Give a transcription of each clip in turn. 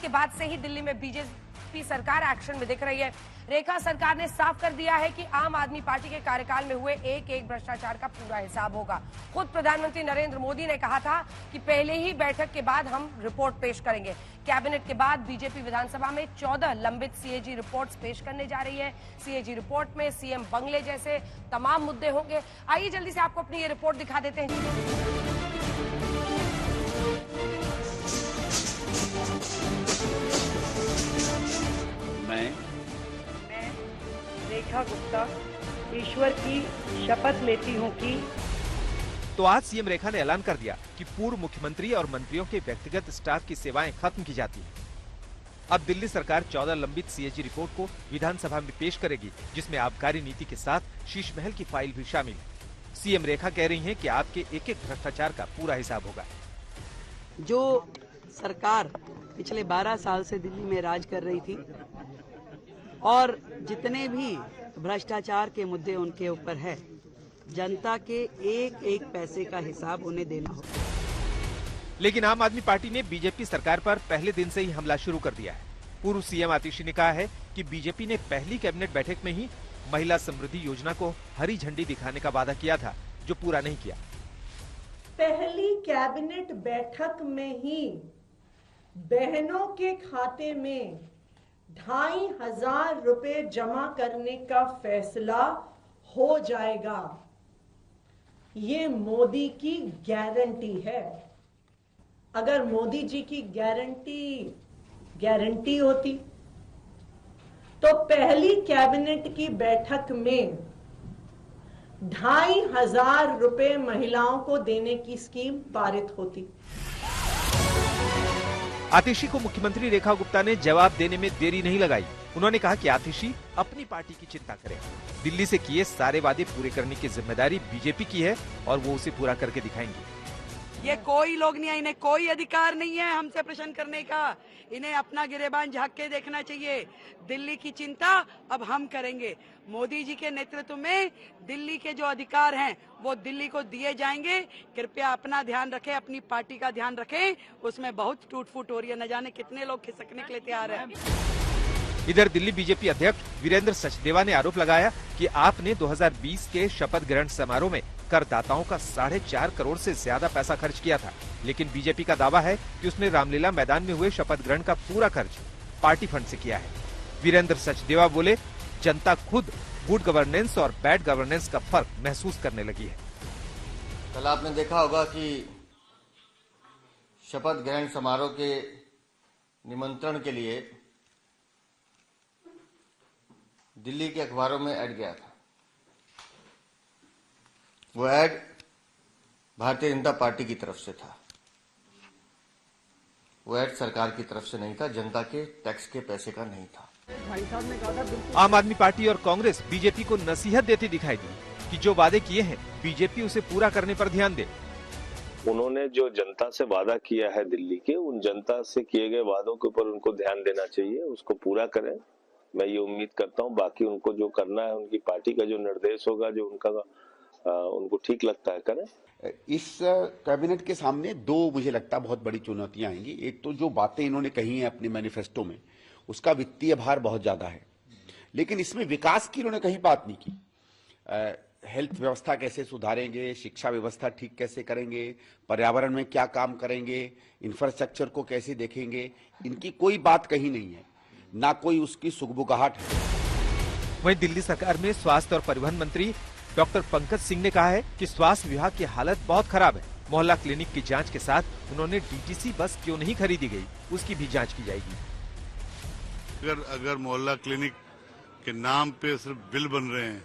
के बाद से ही दिल्ली में बीजेपी सरकार एक्शन में दिख रही है। रेखा सरकार ने साफ कर दिया है कि आम आदमी पार्टी के कार्यकाल में हुए एक एक भ्रष्टाचार का पूरा हिसाब होगा। खुद प्रधानमंत्री नरेंद्र मोदी ने कहा था कि पहले ही बैठक के बाद हम रिपोर्ट पेश करेंगे। कैबिनेट के बाद बीजेपी विधानसभा में 14 लंबित सीएजी रिपोर्ट्स पेश करने जा रही है। सीएजी रिपोर्ट में सीएम बंगले जैसे तमाम मुद्दे होंगे। आइए जल्दी से आपको अपनी ये रिपोर्ट दिखा देते हैं। मैं रेखा गुप्ता ईश्वर की शपथ लेती हूं कि तो आज सीएम रेखा ने ऐलान कर दिया कि पूर्व मुख्यमंत्री और मंत्रियों के व्यक्तिगत स्टाफ की सेवाएं खत्म की जाती हैं। अब दिल्ली सरकार 14 लंबित सीएजी रिपोर्ट को विधानसभा में पेश करेगी, जिसमें आबकारी नीति के साथ शीश महल की फाइल भी शामिल है। सीएम रेखा कह रही हैं कि आपके एक एक भ्रष्टाचार का पूरा हिसाब होगा। जो सरकार पिछले 12 साल से दिल्ली में राज कर रही थी और जितने भी भ्रष्टाचार के मुद्दे उनके ऊपर है, जनता के एक एक पैसे का हिसाब उन्हें देना होगा। लेकिन आम आदमी पार्टी ने बीजेपी सरकार पर पहले दिन से ही हमला शुरू कर दिया है। पूर्व सीएम आतिशी ने कहा है कि बीजेपी ने पहली कैबिनेट बैठक में ही महिला समृद्धि योजना को हरी झंडी दिखाने का वादा किया था, जो पूरा नहीं किया। पहली कैबिनेट बैठक में ही बहनों के खाते में 2,500 रुपए जमा करने का फैसला हो जाएगा। ये मोदी की गारंटी है। अगर मोदी जी की गारंटी होती तो पहली कैबिनेट की बैठक में 2,500 रुपए महिलाओं को देने की स्कीम पारित होती। आतिशी को मुख्यमंत्री रेखा गुप्ता ने जवाब देने में देरी नहीं लगाई। उन्होंने कहा कि आतिशी अपनी पार्टी की चिंता करें। दिल्ली से किए सारे वादे पूरे करने की जिम्मेदारी बीजेपी की है और वो उसे पूरा करके दिखाएंगे। ये कोई लोग नहीं है, इन्हें कोई अधिकार नहीं है हमसे प्रश्न करने का। इन्हें अपना गिरेबान झांक के देखना चाहिए। दिल्ली की चिंता अब हम करेंगे। मोदी जी के नेतृत्व में दिल्ली के जो अधिकार हैं वो दिल्ली को दिए जाएंगे। कृपया अपना ध्यान रखें, अपनी पार्टी का ध्यान रखें। उसमें बहुत टूट फूट हो रही है, न जाने कितने लोग खिसकने के लिए तैयार हैं। इधर दिल्ली बीजेपी अध्यक्ष वीरेंद्र सचदेवा ने आरोप लगाया कि आपने 2020 के शपथ ग्रहण समारोह में करदाताओं का 4.5 करोड़ से ज्यादा पैसा खर्च किया था। लेकिन बीजेपी का दावा है कि उसने रामलीला मैदान में हुए शपथ ग्रहण का पूरा खर्च पार्टी फंड से किया है। वीरेंद्र सचदेवा बोले, जनता खुद गुड गवर्नेंस और बैड गवर्नेंस का फर्क महसूस करने लगी है। कल आपने देखा होगा कि शपथ ग्रहण समारोह के निमंत्रण के लिए दिल्ली के अखबारों में ऐड गया था। वो ऐड भारतीय जनता पार्टी की तरफ से था। वो ऐड सरकार की तरफ से नहीं था, जनता के टैक्स के पैसे का नहीं था। आम आदमी पार्टी और कांग्रेस बीजेपी को नसीहत देती दिखाई दी कि जो वादे किए हैं बीजेपी उसे पूरा करने पर ध्यान दे। उन्होंने जो जनता से वादा किया है दिल्ली के, उन जनता से किए गए वादों के ऊपर उनको ध्यान देना चाहिए, उसको पूरा करें। मैं ये उम्मीद करता हूँ। बाकी उनको जो करना है, उनकी पार्टी का जो निर्देश होगा, जो उनको ठीक लगता है करें। इस कैबिनेट के सामने दो मुझे लगता है बहुत बड़ी चुनौतियां आएंगी। एक तो जो बातें इन्होंने कही हैं अपने मैनिफेस्टो में, उसका वित्तीय भार बहुत ज्यादा है, लेकिन इसमें विकास की इन्होंने कहीं बात नहीं की। हेल्थ व्यवस्था कैसे सुधारेंगे, शिक्षा व्यवस्था ठीक कैसे करेंगे, पर्यावरण में क्या काम करेंगे, इंफ्रास्ट्रक्चर को कैसे देखेंगे, इनकी कोई बात कहीं नहीं है, ना कोई उसकी सुगबुगाहट है। वहीं दिल्ली सरकार में स्वास्थ्य और परिवहन मंत्री डॉक्टर पंकज सिंह ने कहा है कि स्वास्थ्य विभाग की हालत बहुत खराब है। मोहल्ला क्लिनिक की जांच के साथ उन्होंने डीटीसी बस क्यों नहीं खरीदी गई, उसकी भी जांच की जाएगी। अगर मोहल्ला क्लिनिक के नाम पे सिर्फ बिल बन रहे हैं,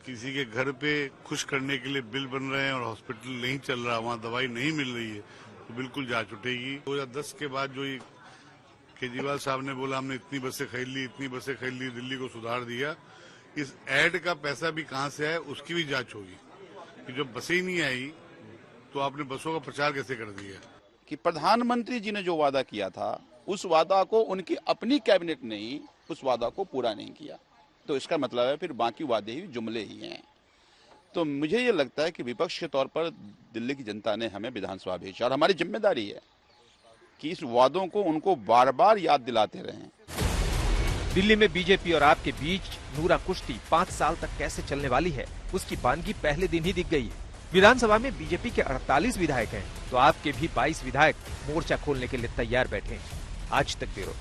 किसी के घर पे खुश करने के लिए बिल बन रहे हैं और हॉस्पिटल नहीं चल रहा, वहाँ दवाई नहीं मिल रही है, तो बिल्कुल जांच उठेगी। 2010 के बाद जो ये केजरीवाल साहब ने बोला हमने इतनी बसें खरीद ली, इतनी बसें खरीद ली, दिल्ली को सुधार दिया, इस ऐड का पैसा भी कहां से आया उसकी भी जांच होगी कि जब बसें ही नहीं आई तो आपने बसों का प्रचार कैसे कर दिया। कि प्रधानमंत्री जी ने जो वादा किया था उस वादा को उनकी अपनी कैबिनेट ने ही उस वादा को पूरा नहीं किया, तो इसका मतलब है फिर बाकी वादे ही जुमले ही हैं। तो मुझे ये लगता है कि विपक्ष के तौर पर दिल्ली की जनता ने हमें विधानसभा भेजा और हमारी जिम्मेदारी है कि इस वादों को उनको बार बार याद दिलाते रहें। दिल्ली में बीजेपी और आप के बीच नूरा कुश्ती 5 साल तक कैसे चलने वाली है, उसकी बानगी पहले दिन ही दिख गई है। विधानसभा में बीजेपी के 48 विधायक हैं, तो आपके भी 22 विधायक मोर्चा खोलने के लिए तैयार बैठे हैं। आज तक ब्यूरो।